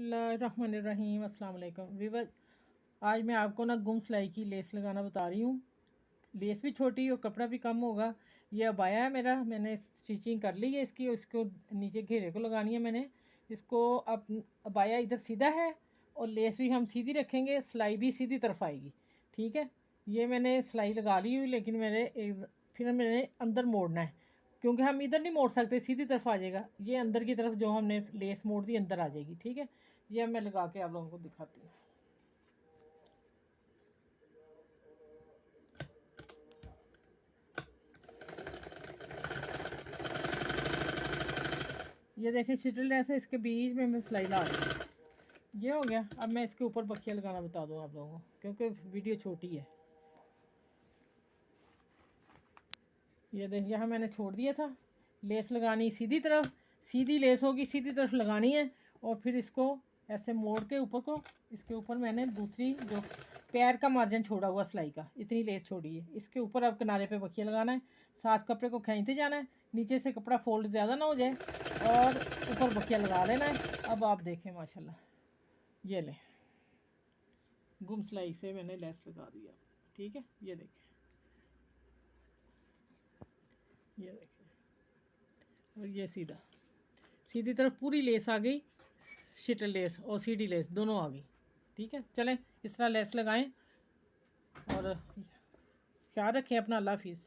बिस्मिल्लाहिर्रहमानिर्रहीम अस्सलाम वालेकुम वीवर। आज मैं आपको ना गुम सिलाई की लेस लगाना बता रही हूँ। लेस भी छोटी और कपड़ा भी कम होगा। ये अबाया है मेरा, मैंने स्टिचिंग कर ली है इसकी। इसको नीचे घेरे को लगानी है मैंने इसको। अब अबाया इधर सीधा है और लेस भी हम सीधी रखेंगे, सिलाई भी सीधी तरफ आएगी। ठीक है, ये मैंने सिलाई लगा ली हुई, लेकिन फिर मैंने अंदर मोड़ना है, क्योंकि हम इधर नहीं मोड़ सकते, सीधी तरफ आ जाएगा। ये अंदर की तरफ जो हमने लेस मोड़ दी अंदर आ जाएगी। ठीक है, ये अब मैं लगा के आप लोगों को दिखाती हूँ। ये देखिए शिटल लेस है, इसके बीच में मैं सिलाई ला रही हूँ। ये हो गया। अब मैं इसके ऊपर बखिया लगाना बता दूँ आप लोगों को, क्योंकि वीडियो छोटी है। ये देखिए, यहाँ मैंने छोड़ दिया था। लेस लगानी सीधी तरफ, सीधी लेस होगी, सीधी तरफ लगानी है। और फिर इसको ऐसे मोड़ के ऊपर को, इसके ऊपर मैंने दूसरी जो पैर का मार्जिन छोड़ा हुआ सिलाई का, इतनी लेस छोड़ी है, इसके ऊपर अब किनारे पे बखिया लगाना है। साथ कपड़े को खींचते जाना है, नीचे से कपड़ा फोल्ड ज़्यादा ना हो जाए, और ऊपर बखिया लगा लेना है। अब आप देखें माशाल्लाह, ये ले गुम सिलाई से मैंने लेस लगा दिया। ठीक है, ये देखें, ये देखें, और ये सीधा सीधी तरफ पूरी लेस आ गई। शिटल लेस और सीधी लेस दोनों आ गई। ठीक है, चलें इस तरह लेस लगाएं और ख्याल रखें अपना। अल्लाह हाफिज़।